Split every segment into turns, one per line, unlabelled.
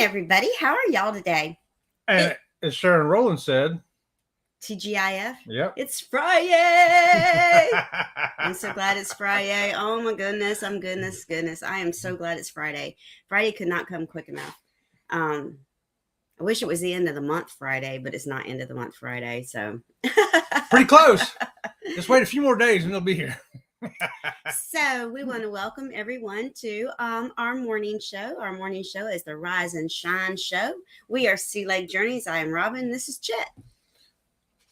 Everybody, how are y'all today?
And as Sharon Rowland said,
TGIF.
Yep.
It's Friday. I'm so glad it's Friday. Oh my goodness. Goodness. I am so glad it's Friday. Friday could not come quick enough. I wish it was the end of the month Friday, but it's not end of the month Friday. So
pretty close. Just wait a few more days and it'll be here.
So we want to welcome everyone to our morning show. Our morning show is the Rise and Shine Show. We are Sea Lake Journeys. I am Robin. This is Chet.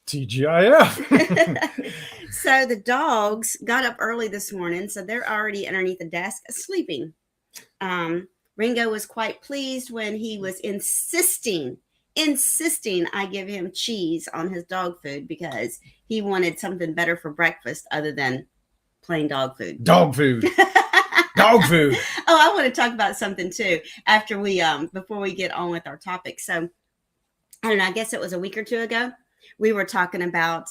TGIF.
So the dogs got up early this morning, so they're already underneath the desk sleeping. Ringo was quite pleased when he was insisting I give him cheese on his dog food because he wanted something better for breakfast other than plain dog food.
Dog food. Dog food.
Oh, I want to talk about something too after we before we get on with our topic. So I don't know, I guess it was a week or two ago. We were talking about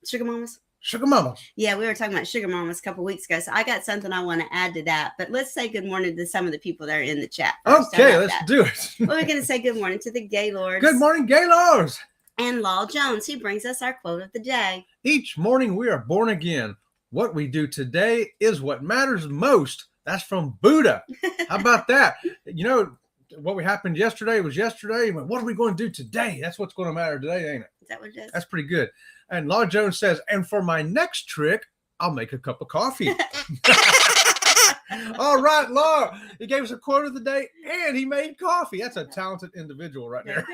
sugar mamas.
Sugar mamas.
Yeah, we were talking about sugar mamas a couple weeks ago. So I got something I want to add to that. But let's say good morning to some of the people that are in the chat first.
Okay, let's do it.
Well, we're going to say good morning to the Gaylords.
Good morning, Gaylords.
And Law Jones, who brings us our quote of the day.
Each morning we are born again. What we do today is what matters most. That's from Buddha. How about that? You know, what happened yesterday was yesterday. What are we going to do today? That's what's going to matter today, ain't it?
Is that what it is?
That's pretty good. And Law Jones says, and for my next trick, I'll make a cup of coffee. All right, Law. He gave us a quote of the day and he made coffee. That's a talented individual right there.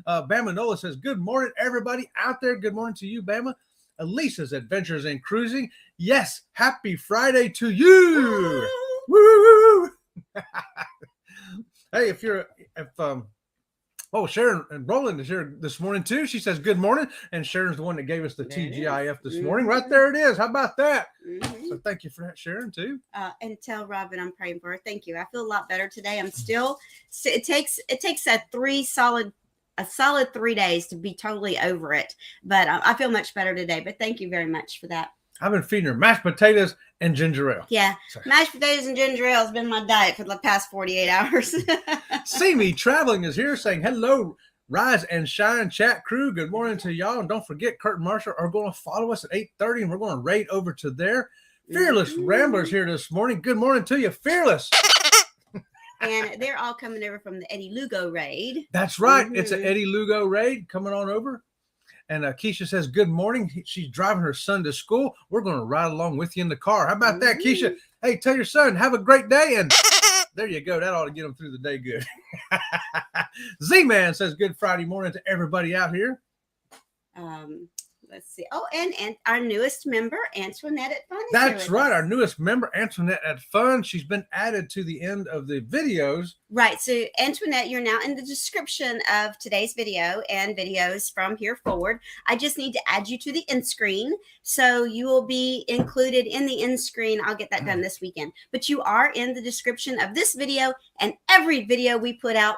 Bama Nola says, good morning, everybody out there. Good morning to you, Bama. Elisa's Adventures in Cruising. Yes, happy Friday to you. Woo! Hey, Sharon and Roland is here this morning too. She says good morning, and Sharon's the one that gave us the TGIF this morning. Right there it is. How about that? Mm-hmm. So thank you for that, Sharon, too.
And tell Robin I'm praying for her. Thank you. I feel a lot better today. I'm still. It takes a solid 3 days to be totally over it, but I feel much better today. But thank you very much for that.
I've been feeding her mashed potatoes and ginger ale.
Yeah, mashed potatoes and ginger ale has been my diet for the past 48 hours.
See Me Traveling is here saying, hello, Rise and Shine chat crew. Good morning to y'all. And don't forget, Kurt and Marshall are going to follow us at 8:30, and we're going to raid over to there. Fearless Ramblers here this morning. Good morning to you, Fearless.
And they're all coming over from the Eddie Lugo raid.
That's right. Mm-hmm. It's an Eddie Lugo raid coming on over. And Keisha says, good morning. She's driving her son to school. We're going to ride along with you in the car. How about that, Keisha? Hey, tell your son, have a great day. And there you go. That ought to get him through the day good. Z-Man says, good Friday morning to everybody out here.
Let's see. Oh, and our newest member, Antoinette at Fun.
That's right. Our newest member, Antoinette at Fun. She's been added to the end of the videos.
Right. So, Antoinette, you're now in the description of today's video and videos from here forward. I just need to add you to the end screen. So, you will be included in the end screen. I'll get that done this weekend. But you are in the description of this video and every video we put out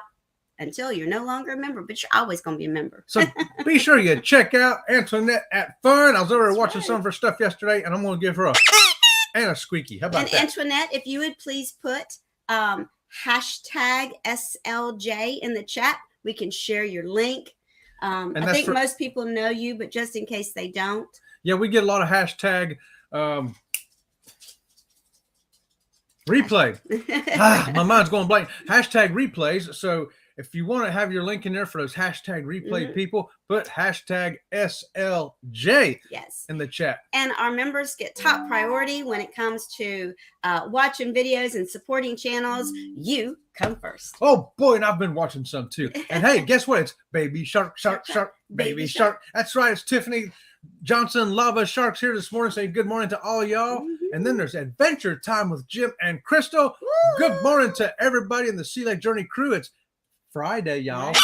until you're no longer a member, but you're always going to be a member.
So be sure you check out Antoinette at Fun. I was over there watching some of her stuff yesterday, and I'm going to give her a and a squeaky. How about
And
that?
Antoinette, if you would please put hashtag SLJ in the chat, we can share your link. I think most people know you, but just in case they don't.
Yeah, we get a lot of hashtag replay. My mind's going blank. Hashtag replays. So if you want to have your link in there for those hashtag replay people, put hashtag SLJ in the chat.
And our members get top priority when it comes to watching videos and supporting channels. You come first.
Oh boy, and I've been watching some too. And hey, guess what? It's Baby Shark, Shark, Shark, Baby Shark. That's right. It's Tiffany Johnson, Lava Sharks here this morning saying good morning to all y'all. And then there's Adventure Time with Jim and Crystal. Good morning to everybody in the Sea Lake Journey crew. It's Friday, y'all.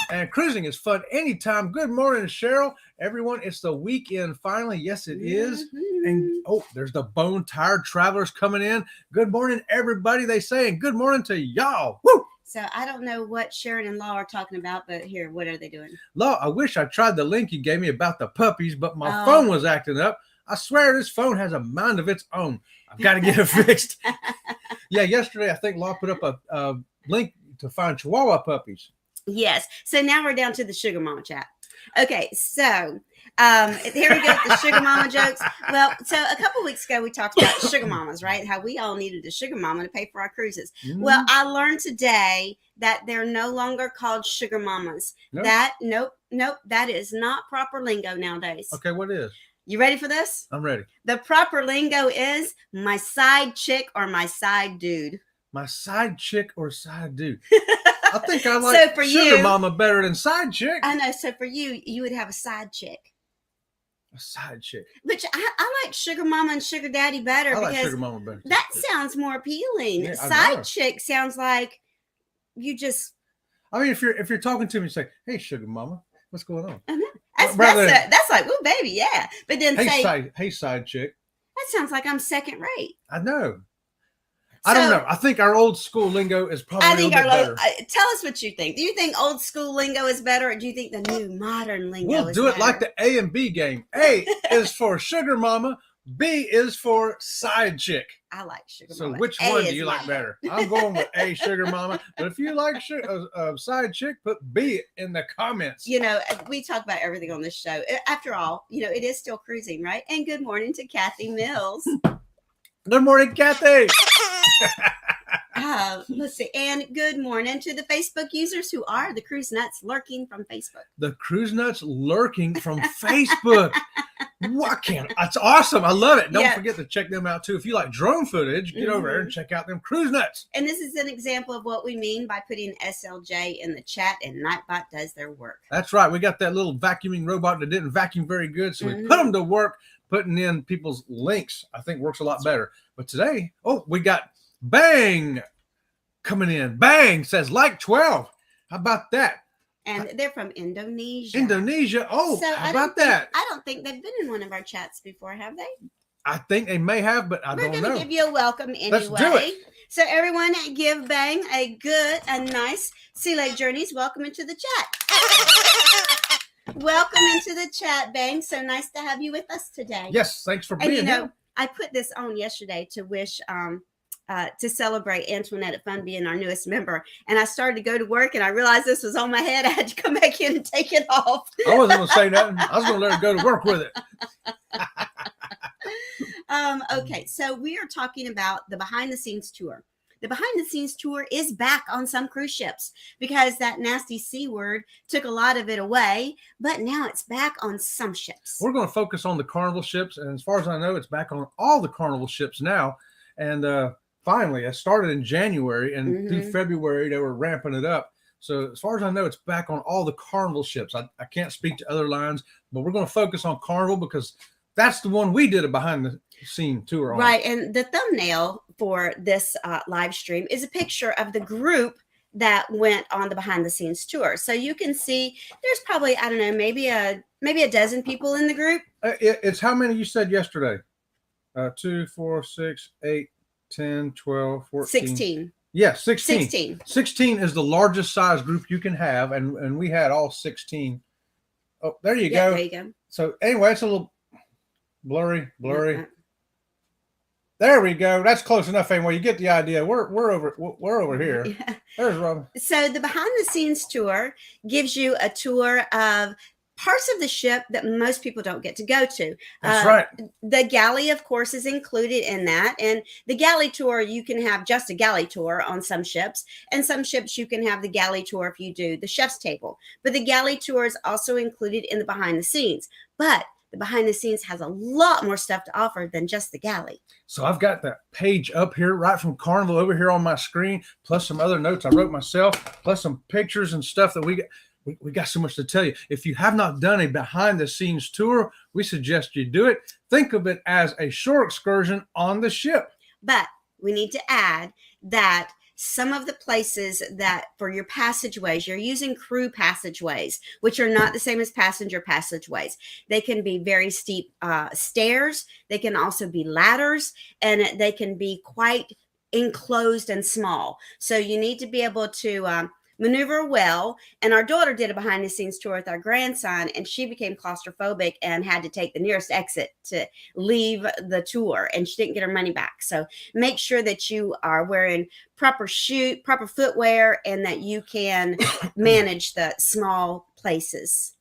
And cruising is fun anytime. Good morning, Cheryl. Everyone, it's the weekend finally. Yes, it is. And oh, there's the Bone Tired Travelers coming in. Good morning, everybody. They saying good morning to y'all. Woo!
So I don't know what Sharon and Law are talking about, but here, what are they doing?
Law, I wish I tried the link you gave me about the puppies, but my phone was acting up. I swear this phone has a mind of its own. I've got to get it fixed. Yeah, yesterday I think Law put up a link to find Chihuahua puppies.
Yes. So now we're down to the Sugar Mama chat. Okay, so here we go with the Sugar Mama jokes. Well, so a couple weeks ago we talked about Sugar Mamas, right? How we all needed a Sugar Mama to pay for our cruises. Well, I learned today that they're no longer called Sugar Mamas. Nope. That is not proper lingo nowadays.
Okay, what is?
You ready for this?
I'm ready.
The proper lingo is my side chick or my side dude.
My side chick or side dude. I think I like Sugar Mama better than side chick.
I know. So for you, you would have a side chick.
A side chick.
Which I like Sugar Mama and Sugar Daddy better.
I like Sugar Mama better.
That sounds more appealing. Yeah, side chick sounds like you just.
I mean, if you're talking to me, you say, "Hey, Sugar Mama, what's going on?"
That's like, oh, baby, yeah. But then
hey, side chick.
That sounds like I'm second rate.
I know. I don't know. I think our old school lingo is probably a little bit better.
Tell us what you think. Do you think old school lingo is better, or do you think the new modern lingo is better?
We'll do it like the A and B game. A is for Sugar Mama. B is for side chick.
I like Sugar
Mama.
So
which one do you like better? I'm going with A, Sugar Mama. But if you like side chick, put B in the comments.
You know, we talk about everything on this show. After all, you know, it is still cruising, right? And good morning to Kathy Mills.
Good morning, Kathy.
Let's see. And good morning to the Facebook users who are the Cruise Nuts lurking from Facebook.
The Cruise Nuts lurking from Facebook. That's awesome. I love it. Don't forget to check them out too. If you like drone footage, get over there and check out them Cruise Nuts.
And this is an example of what we mean by putting SLJ in the chat, and Nightbot does their work.
That's right. We got that little vacuuming robot that didn't vacuum very good, so we put them to work putting in people's links. I think works a lot better. But today, we got Bang coming in. Bang says like 12. How about that?
And they're from Indonesia.
Indonesia. Oh, so how about that?
I don't think they've been in one of our chats before, have they?
I think they may have, but I don't know.
We're going to give you a welcome anyway.
Let's do it.
So everyone give Bang a nice Sea Lake Journeys. Welcome into the chat. Welcome into the chat, Bang. So nice to have you with us today.
Yes, thanks for being here.
I put this on yesterday to wish to celebrate Antoinette at Fun being our newest member. And I started to go to work and I realized this was on my head. I had to come back in and take it off.
I wasn't going to say nothing. I was going to let her go to work with it.
Okay, so we are talking about the behind the scenes tour. The behind the scenes tour is back on some cruise ships because that nasty C word took a lot of it away, but now it's back on some ships.
We're going to focus on the Carnival ships. And as far as I know, it's back on all the Carnival ships now. And finally, it started in January and through February, they were ramping it up. So as far as I know, it's back on all the Carnival ships. I can't speak to other lines, but we're going to focus on Carnival because that's the one we did a behind the scene tour on.
Right. And the thumbnail for this live stream is a picture of the group that went on the behind the scenes tour. So you can see there's probably, I don't know, maybe a dozen people in the group.
It's how many you said yesterday? 2, 4, 6, 8, 10, 12, 14.
16.
Yeah, 16. 16 is the largest size group you can have. And we had all 16. Oh, there you go.
There you go.
So anyway, it's a little blurry. There we go. That's close enough, anyway. You get the idea. We're over here.
Yeah.
There's Robin.
So the behind the scenes tour gives you a tour of parts of the ship that most people don't get to go to.
That's right.
The galley, of course, is included in that. And the galley tour, you can have just a galley tour on some ships. And some ships, you can have the galley tour if you do the chef's table. But the galley tour is also included in the behind the scenes. But the behind the scenes has a lot more stuff to offer than just the galley.
So I've got that page up here right from Carnival over here on my screen, plus some other notes I wrote myself, plus some pictures and stuff that we got so much to tell you. If you have not done a behind the scenes tour, we suggest you do it. Think of it as a shore excursion on the ship.
But we need to add that some of the places that for your passageways, you're using crew passageways, which are not the same as passenger passageways. They can be very steep stairs. They can also be ladders, and they can be quite enclosed and small. So you need to be able to maneuver well. And our daughter did a behind the scenes tour with our grandson, and she became claustrophobic and had to take the nearest exit to leave the tour, and she didn't get her money back. So make sure that you are wearing proper footwear, and that you can manage the small places.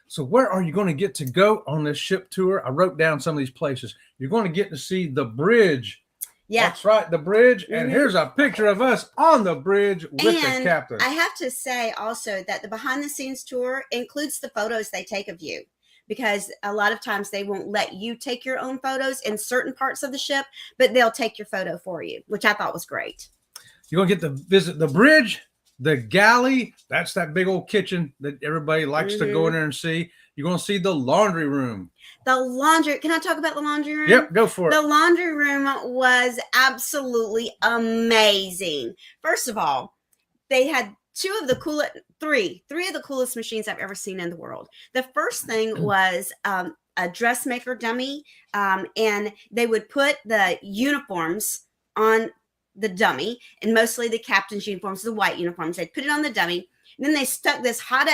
So where are you going to get to go on this ship tour? I wrote down some of these places. You're going to get to see the bridge.
Yeah.
That's right, the bridge. And here's a picture of us on the bridge with the captain.
I have to say also that the behind the scenes tour includes the photos they take of you, because a lot of times they won't let you take your own photos in certain parts of the ship, but they'll take your photo for you, which I thought was great.
You're going to get to visit the bridge, the galley. That's that big old kitchen that everybody likes to go in there and see. You're going to see the laundry room.
The laundry. Can I talk about the laundry room?
Yep, go for it.
The laundry room was absolutely amazing. First of all, they had three of the coolest machines I've ever seen in the world. The first thing was a dressmaker dummy, and they would put the uniforms on the dummy, and mostly the captain's uniforms, the white uniforms. They'd put it on the dummy, and then they stuck this hot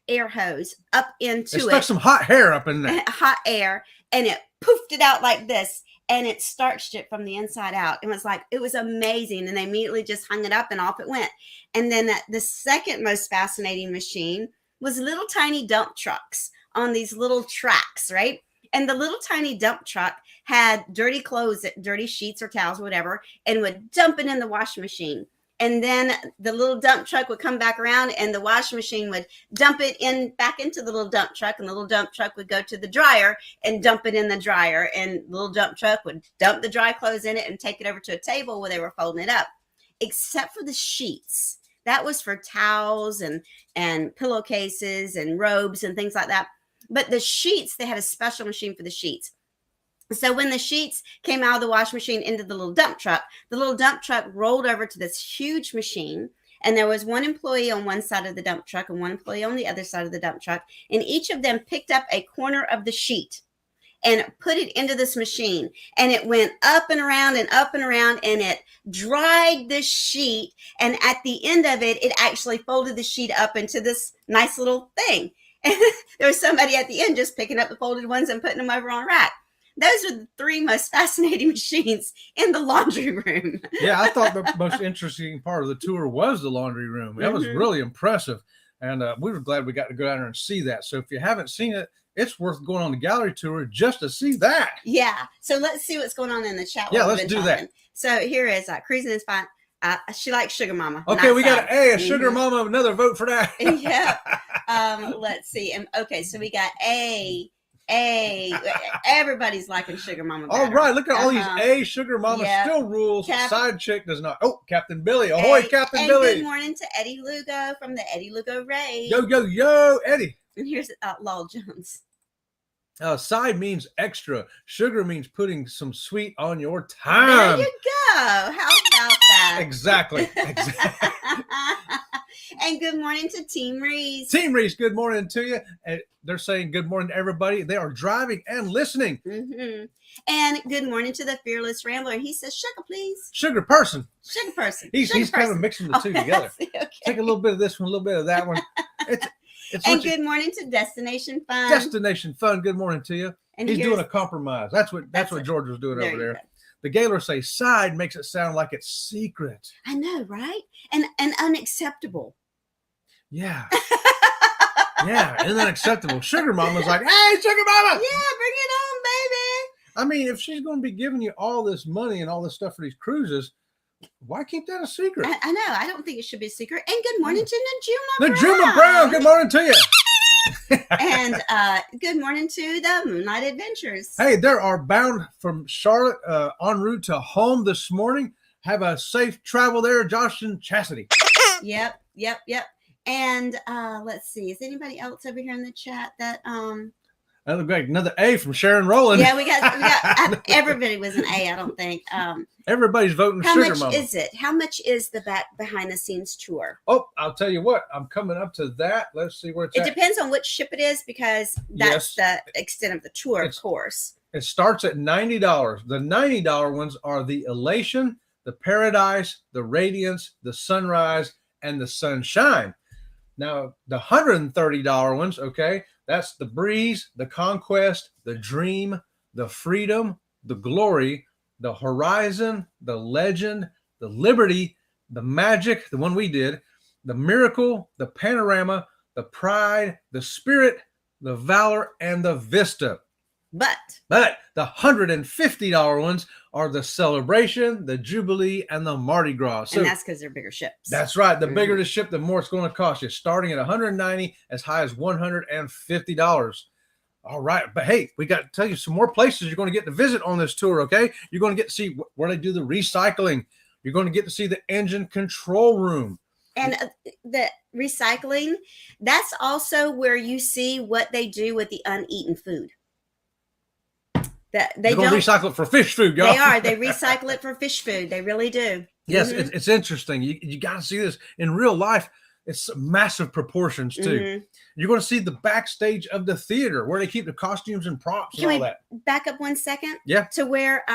air hose up into it.
Stuck some hot hair up in there.
Hot air, and it poofed it out like this, and it starched it from the inside out. It was amazing, and they immediately just hung it up, and off it went. And then the second most fascinating machine was little tiny dump trucks on these little tracks, right? And the little tiny dump truck had dirty clothes, dirty sheets or towels or whatever, and would dump it in the washing machine. And then the little dump truck would come back around, and the washing machine would dump it back into the little dump truck, and the little dump truck would go to the dryer and dump it in the dryer, and the little dump truck would dump the dry clothes in it and take it over to a table where they were folding it up. Except for the sheets. That was for towels and pillowcases and robes and things like that. But the sheets, they had a special machine for the sheets. So when the sheets came out of the washing machine into the little dump truck rolled over to this huge machine. And there was one employee on one side of the dump truck and one employee on the other side of the dump truck. And each of them picked up a corner of the sheet and put it into this machine. And it went up and around and up and around, and it dried the sheet. And at the end of it, it actually folded the sheet up into this nice little thing. And there was somebody at the end just picking up the folded ones and putting them over on a rack. Those are the three most fascinating machines in the laundry room.
Yeah, I thought the most interesting part of the tour was the laundry room. That was really impressive. And we were glad we got to go out there and see that. So if you haven't seen it, it's worth going on the gallery tour just to see that.
Yeah. So let's see what's going on in the chat.
Yeah, let's do that.
So here is Cruising is Fine. She likes Sugar Mama.
Okay, we got a Sugar Mama, another vote for that.
Yeah. Let's see. Okay, so we got A. Everybody's liking Sugar Mama better.
All right, look at all these Sugar Mama still rules. Side chick does not. Oh, Captain Billy. Ahoy, Captain Billy.
Good morning to Eddie Lugo from the Eddie Lugo Raid.
Yo, Eddie.
And here's Lowell Jones.
Side means extra. Sugar means putting some sweet on your time.
There you go. How about that?
Exactly.
And good morning to Team Reese.
Team Reese, good morning to you. And they're saying good morning to everybody. They are driving and listening.
And good morning to the Fearless Rambler. He says, sugar, please.
Sugar person.
Sugar person.
He's kind of mixing the two together. Okay. Take a little bit of this one, a little bit of that one.
And good morning to Destination Fun.
Destination Fun. Good morning to you.
And
He's doing a compromise. That's what George was doing over there. The Gaylors say side makes it sound like it's secret.
I know, right? And unacceptable.
Yeah. Yeah, and unacceptable. Sugar Mama's like, hey, Sugar Mama.
Yeah, bring it on, baby.
I mean, if she's going to be giving you all this money and all this stuff for these cruises, why keep that a secret?
I know. I don't think it should be a secret. And good morning to Najuma
Najuma Brown. Good morning to you.
And good morning to the Moonlight Adventures.
Hey, they are bound from Charlotte en route to home this morning. Have a safe travel there, Josh and Chastity.
Yep. And let's see, is anybody else over here in the chat that
That looked like another A from Sharon Rowland.
Yeah, we got everybody was an A, I don't think.
Everybody's voting for Sugar Mama.
How much is it? How much is the behind the scenes tour?
Oh, I'll tell you what. I'm coming up to that. Let's see where it's at.
It depends on which ship it is, because that's the extent of the tour, of course.
It starts at $90. The $90 ones are the Elation, the Paradise, the Radiance, the Sunrise, and the Sunshine. Now, the $130 ones, okay, that's the Breeze, the Conquest, the Dream, the Freedom, the Glory, the Horizon, the Legend, the Liberty, the Magic, the one we did, the Miracle, the Panorama, the Pride, the Spirit, the Valor, and the Vista. But the $150 ones are the Celebration, the Jubilee, and the Mardi Gras. So,
and that's because they're bigger ships.
That's right. The bigger the ship, the more it's going to cost you. Starting at $190, as high as $150. All right. But hey, we got to tell you some more places you're going to get to visit on this tour, okay? You're going to get to see where they do the recycling. You're going to get to see the engine control room.
And the recycling, that's also where you see what they do with the uneaten food.
They don't recycle it for fish food, y'all.
They are. They recycle it for fish food. They really do.
Yes, it's interesting. You got to see this in real life. It's massive proportions too. You're going to see the backstage of the theater where they keep the costumes and props and all that.
Back up 1 second?
Yeah.
To where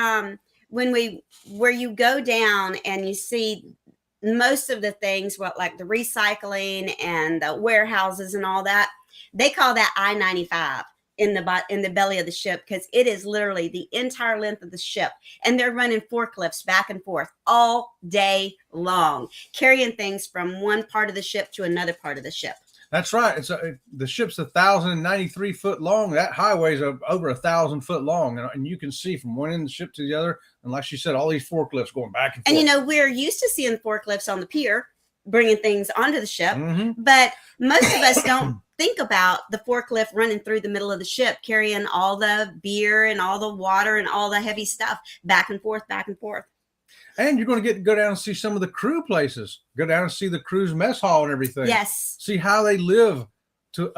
where you go down and you see most of the things, like the recycling and the warehouses and all that. They call that I-95. In the belly of the ship, because it is literally the entire length of the ship, and they're running forklifts back and forth all day long, carrying things from one part of the ship to another part of the ship.
That's right. The ship's 1,093 foot long. That highway's over 1,000 foot long, and you can see from one end of the ship to the other. And like she said, all these forklifts going back and forth.
And we're used to seeing forklifts on the pier bringing things onto the ship, but most of us don't think about the forklift running through the middle of the ship, carrying all the beer and all the water and all the heavy stuff back and forth, back and forth.
And you're going to get to go down and see some of the crew places. Go down and see the crew's mess hall and everything.
Yes.
See how they live to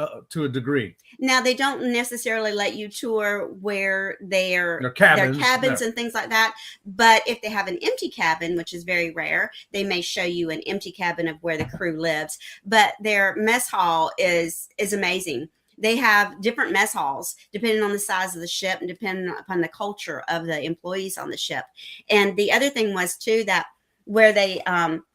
a degree.
Now, they don't necessarily let you tour where their
cabins
and things like that. But if they have an empty cabin, which is very rare, they may show you an empty cabin of where the crew lives. But their mess hall is amazing. They have different mess halls depending on the size of the ship and depending upon the culture of the employees on the ship. And the other thing was too that where they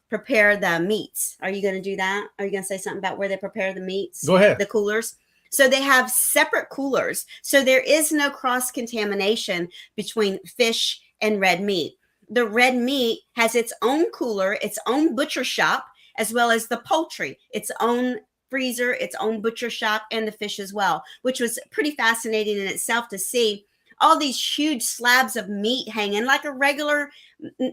prepare the meats. Are you going to do that? Are you going to say something about where they prepare the meats?
Go ahead.
The coolers. So they have separate coolers. So there is no cross-contamination between fish and red meat. The red meat has its own cooler, its own butcher shop, as well as the poultry, its own freezer, its own butcher shop, and the fish as well, which was pretty fascinating in itself to see all these huge slabs of meat hanging like a regular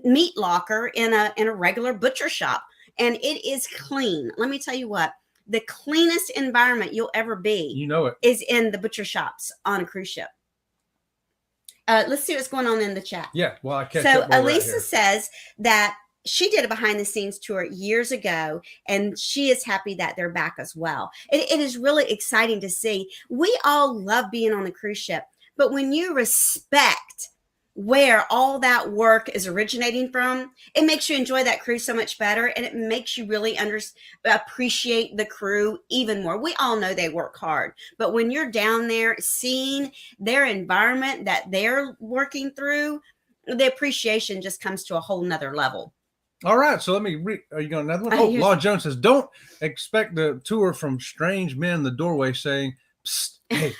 meat locker in a regular butcher shop. And it is clean. Let me tell you what, the cleanest environment you'll ever be is in the butcher shops on a cruise ship. Let's see what's going on in the chat.
Yeah, well, I catch
So
up more
Elisa
right here.
says that she did a behind the scenes tour years ago, and she is happy that they're back as well. It is really exciting to see. We all love being on the cruise ship, but when you respect where all that work is originating from, it makes you enjoy that cruise so much better, and it makes you really appreciate the crew even more. We all know they work hard, but when you're down there seeing their environment that they're working through, the appreciation just comes to a whole nother level.
All right, so let me read. Are you going another one? Law Jones says, don't expect the tour from strange men in the doorway saying, psst, hey,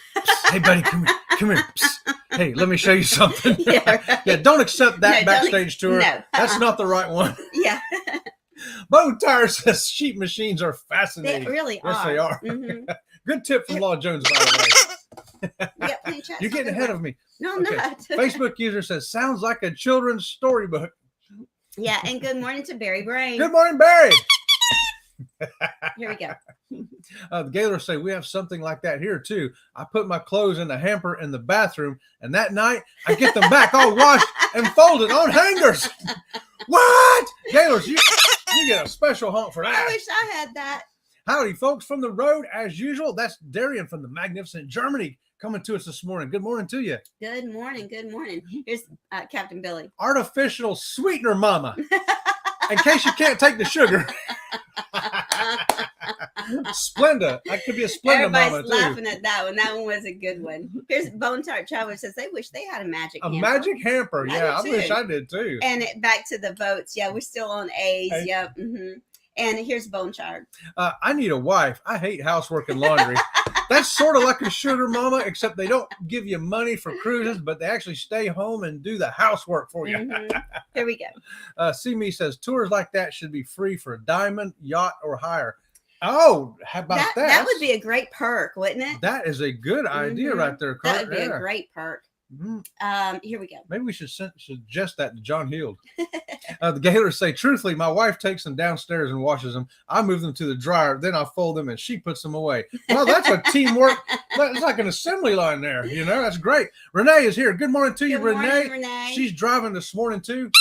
buddy, come here. Come here. Psst. Hey, let me show you something.
Yeah, right.
Yeah, don't accept that
No, don't
backstage tour.
no.
That's not the right one.
Yeah,
Bone Tire says sheep machines are
they
fascinating.
really
Yes,
are.
they are.
Mhm.
Good tip from Law Jones, by the way.
We got plenty of chats.
You're getting ahead of me.
No, I'm
Okay.
not.
Facebook user says, sounds like a children's storybook.
Yeah, and good morning to Barry Brain.
Good morning, Barry.
Here we go.
The Gaylors say, we have something like that here, too. I put my clothes in the hamper in the bathroom, and that night, I get them back all washed and folded on hangers. What? Gaylors, you get a special honk for
I
that.
wish I had that.
Howdy, folks, from the road, as usual. That's Darian from the magnificent Germany coming to us this morning. Good morning to you.
Good morning. Good morning. Here's Captain Billy.
Artificial sweetener mama. In case you can't take the sugar. Splenda. That could be a Splenda
Everybody's
mama, too.
laughing at that one. That one was a good one. Here's Bone Tart Traveler says they wish they had a magic
A
hamper.
magic hamper.
I
Yeah, I
do
wish
too.
I did, too.
And back to the votes. Yeah, we're still on A's.
Hey.
Yep. And here's Bone Chart.
I need a wife. I hate housework and laundry. That's sort of like a sugar mama, except they don't give you money for cruises, but they actually stay home and do the housework for you.
Here we go.
See Me says tours like that should be free for a diamond, yacht, or higher. Oh, how about that?
That would be a great perk, wouldn't it?
That is a good idea right there, Kurt.
That would be
Yeah.
a great perk. Here we go.
Maybe we should suggest that to John Heald. The Gaylors say, truthfully, my wife takes them downstairs and washes them. I move them to the dryer, then I fold them, and she puts them away. Well, that's a teamwork. It's like an assembly line there. You know, that's great. Renee is here. Good morning to you,
Good morning,
Renee.
Renee.
She's driving this morning, too.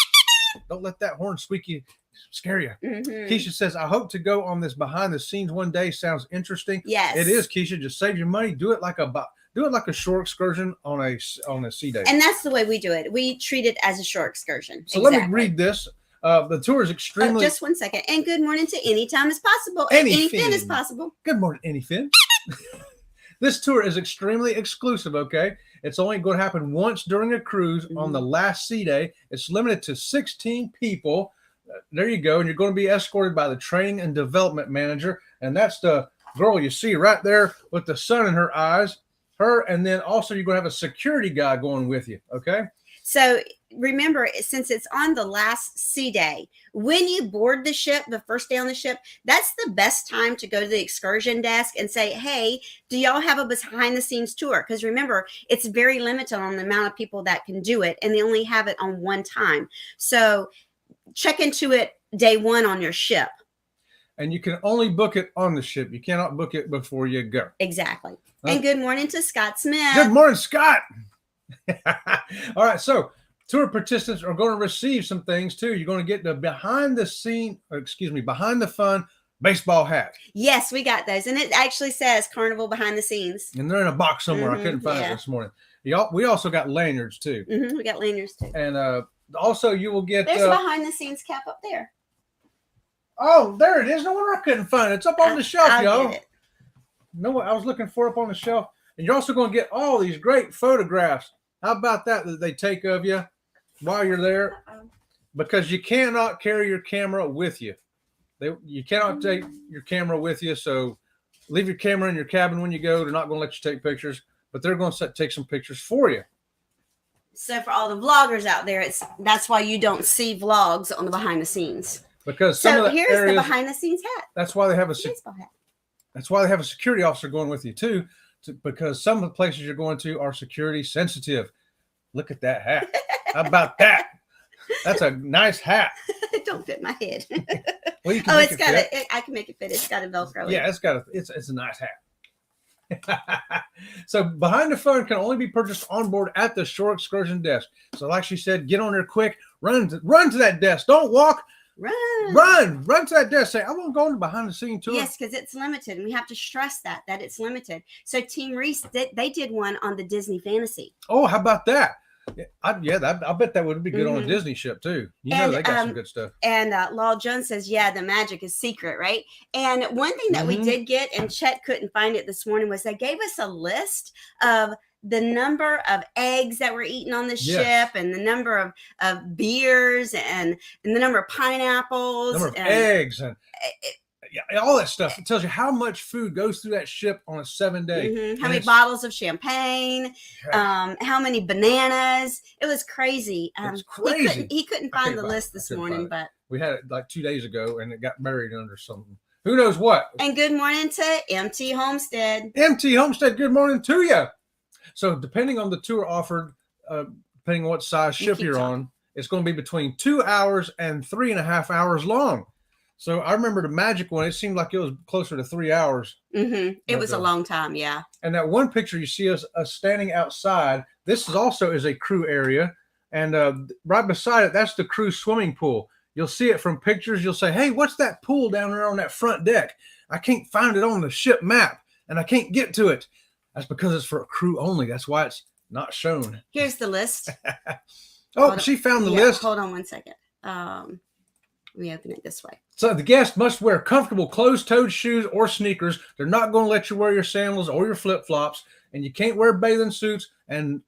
Don't let that horn squeaky scare you. Keisha says, I hope to go on this behind the scenes one day. Sounds interesting.
Yes.
It is, Keisha. Just save your money. Do it like a shore excursion on a sea day.
And that's the way we do it. We treat it as a shore excursion.
So let me read this. The tour is extremely.
Just 1 second. And good morning to anytime is possible.
Anything
is possible.
Good morning, Anyfin. This tour is extremely exclusive, okay? It's only going to happen once during a cruise on the last sea day. It's limited to 16 people. There you go. And you're going to be escorted by the training and development manager. And that's the girl you see right there with the sun in her eyes. Her, and then also you're going to have a security guy going with you, okay?
So remember, since it's on the last sea day, when you board the ship, the first day on the ship, that's the best time to go to the excursion desk and say, hey, do y'all have a behind the scenes tour? Because remember, it's very limited on the amount of people that can do it, and they only have it on one time. So check into it day one on your ship.
And you can only book it on the ship. You cannot book it before you go.
Exactly. And good morning to Scott Smith.
Good morning, Scott. All right, so tour participants are going to receive some things too. You're going to get the behind the fun baseball hat.
Yes, we got those. And it actually says Carnival Behind the Scenes.
And they're in a box somewhere. I couldn't find it this morning. We also got lanyards too.
We got lanyards too.
And also you will get...
There's a behind the scenes cap up there.
Oh, there it is. No wonder I couldn't find it. It's up on the shelf, y'all.
Get it.
No, I was looking for it up on the shelf. And you're also going to get all these great photographs. How about that they take of you while you're there? Because you cannot carry your camera with you. You cannot take your camera with you. So leave your camera in your cabin when you go. They're not going to let you take pictures, but they're going to take some pictures for you.
So for all the vloggers out there, that's why you don't see vlogs on the behind the scenes.
Because some of the
here's
areas,
the behind the scenes hat.
That's why they have a
baseball hat.
That's why they have a security officer going with you too, because some of the places you're going to are security sensitive. Look at that hat. How about that? That's a nice hat.
It don't fit my head.
Well, you can make
it's got
fit.
I can make it fit. It's got a Velcro.
Yeah, it's a nice hat. So behind the fun can only be purchased on board at the shore excursion desk. So like she said, get on there quick, run to that desk. Don't walk. Run to that desk. Say, I want to go on the behind the scene tour.
Yes, because it's limited, and we have to stress that it's limited. So Team Reese, they did one on the Disney Fantasy.
Oh, how about that? I bet that would be good on a Disney ship too. You know, they got some good stuff.
And Law Jones says, yeah, the magic is secret, right? And one thing that we did get, and Chet couldn't find it this morning, was they gave us a list of the number of eggs that were eaten on the ship, and the number of beers, and the number of pineapples,
number of eggs, and yeah, all that stuff. It tells you how much food goes through that ship on a 7-day.
How many bottles of champagne? How many bananas? It was crazy.
It's crazy.
He couldn't find the list this morning, but
we had it like 2 days ago, and it got buried under something. Who knows what?
And good morning to MT Homestead.
MT Homestead, good morning to you. So depending on the tour offered, depending on what size ship you're on, it's going to be between 2 hours and 3.5 hours long. So I remember the Magic one, it seemed like it was closer to 3 hours.
It was a long time, yeah.
And that one picture you see us standing outside, this is also is a crew area. And right beside it, that's the crew swimming pool. You'll see it from pictures. You'll say, hey, what's that pool down there on that front deck? I can't find it on the ship map, and I can't get to it. That's because it's for a crew only. That's why it's not shown.
Here's the list.
She found the list.
Hold on one second. Let me open it this way.
So the guest must wear comfortable closed-toed shoes or sneakers. They're not going to let you wear your sandals or your flip-flops, and you can't wear bathing suits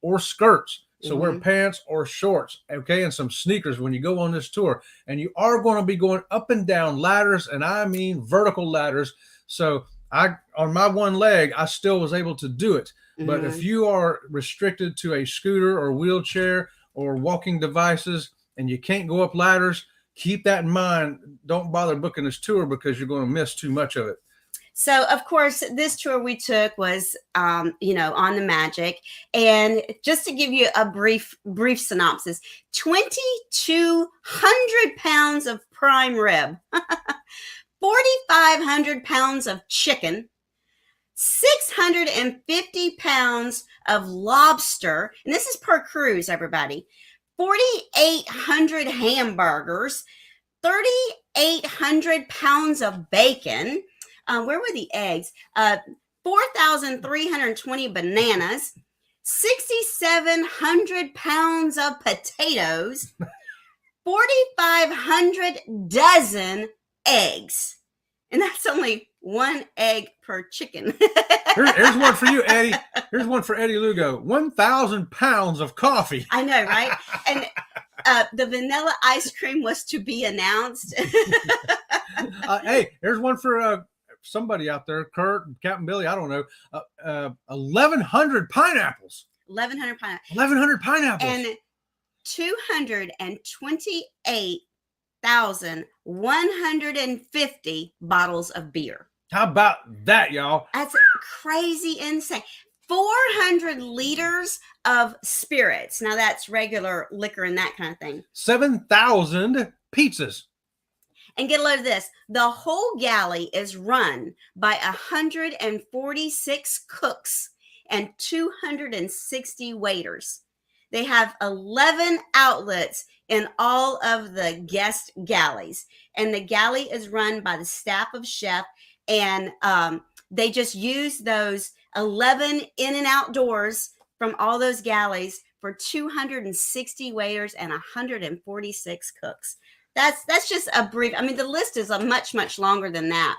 or skirts. So wear pants or shorts, okay, and some sneakers when you go on this tour. And you are going to be going up and down ladders, and I mean vertical ladders. So on my one leg, I still was able to do it. But if you are restricted to a scooter or wheelchair or walking devices and you can't go up ladders, keep that in mind. Don't bother booking this tour because you're going to miss too much of it.
So, of course, this tour we took was, on the Magic. And just to give you a brief synopsis, 2,200 pounds of prime rib, 4,500 pounds of chicken, 650 pounds of lobster. And this is per cruise, everybody. 4,800 hamburgers, 3,800 pounds of bacon. Where were the eggs? 4,320 bananas, 6,700 pounds of potatoes, 4,500 dozen eggs. And that's only one egg per chicken.
Here's one for you, Eddie. Here's one for Eddie Lugo. 1,000 pounds of coffee.
I know, right? And the vanilla ice cream was to be announced.
Hey, here's one for somebody out there, Kurt, Captain Billy, I don't know, 1,100 pineapples.
1,100 pineapples.
1,100 pineapples.
And 228,150 bottles of beer.
How about that, y'all?
That's crazy insane. 400 liters of spirits. Now that's regular liquor and that kind of thing.
7,000 pizzas.
And get a load of this. The whole galley is run by 146 cooks and 260 waiters. They have 11 outlets in all of the guest galleys. And the galley is run by the staff of chef. And they just use those 11 in and out doors from all those galleys for 260 waiters and 146 cooks. That's just a brief. I mean, the list is a much longer than that.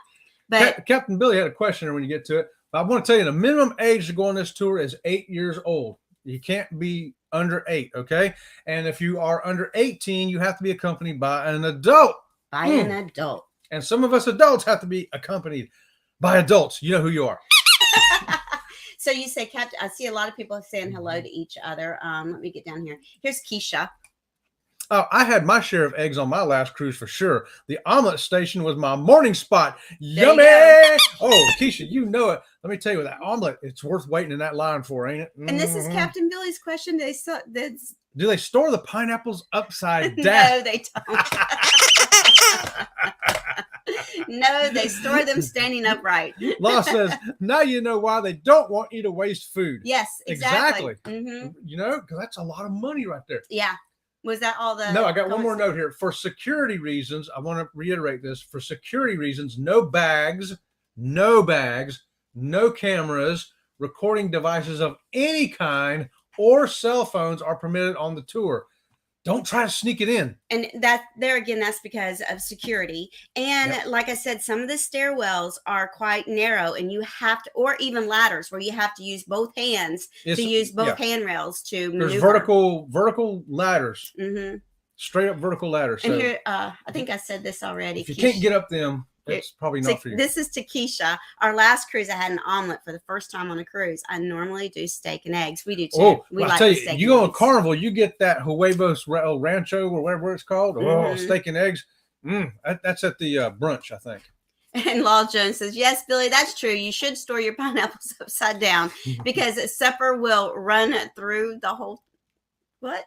But
Captain Billy had a question when you get to it. I want to tell you the minimum age to go on this tour is 8 years old. You can't be under 8, okay? And if you are under 18, you have to be accompanied by an adult.
By an adult.
And some of us adults have to be accompanied by adults. You know who you are.
So you say, Captain, I see a lot of people saying hello to each other. Let me get down here. Here's Keisha.
Oh, I had my share of eggs on my last cruise for sure. The omelet station was my morning spot. Yummy! Oh, Keisha, you know it. Let me tell you, that omelet, it's worth waiting in that line for, ain't it?
And this is Captain Billy's question. Do
they store the pineapples upside down?
No, they don't. No, they store them standing upright.
Law says, now you know why they don't want you to waste food.
Yes, exactly.
You know, because that's a lot of money right there.
Yeah. Was that all the...
No, I got one more note here. For security reasons, I want to reiterate this. For security reasons, no bags, no cameras, recording devices of any kind, or cell phones are permitted on the tour. Don't try to sneak it in.
And that's because of security. And like I said, some of the stairwells are quite narrow, and you have to, or even ladders where you have to use both hands handrails to maneuver.
There's vertical ladders. Straight up vertical ladders.
And here, I think I said this already.
If you can't get up them, It's probably not for you.
This is to Keisha. Our last cruise, I had an omelet for the first time on a cruise. I normally do steak and eggs. We do too.
Oh,
we
I
like
tell
the
you,
steak
you
and
go on
eggs.
Carnival, you get that huevos rancho or whatever it's called. Oh, steak and eggs. That's at the brunch, I think.
And Law Jones says, yes, Billy, that's true. You should store your pineapples upside down because supper will run through the whole. What?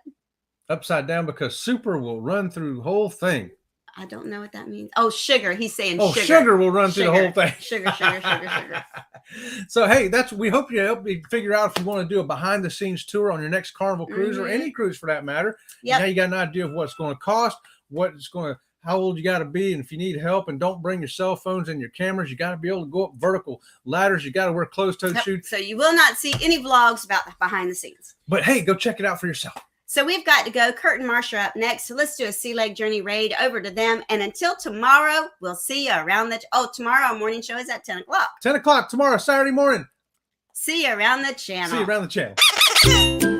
Upside down because super will run through the whole thing.
I don't know what that means. Oh, sugar. He's saying sugar.
Sugar will run through the whole thing.
Sugar.
So, hey, we hope you help me figure out if you want to do a behind the scenes tour on your next Carnival cruise or any cruise for that matter. Now you got an idea of what's going to cost, how old you got to be, and if you need help, and don't bring your cell phones and your cameras. You got to be able to go up vertical ladders. You got to wear closed-toed shoes.
So you will not see any vlogs about the behind the scenes.
But hey, go check it out for yourself.
So we've got to go. Kurt and Marsha are up next. So let's do a Sea Lake Journey raid over to them. And until tomorrow, we'll see you around tomorrow our morning show is at 10 o'clock.
10 o'clock tomorrow, Saturday morning.
See you around the channel.
See you around the channel.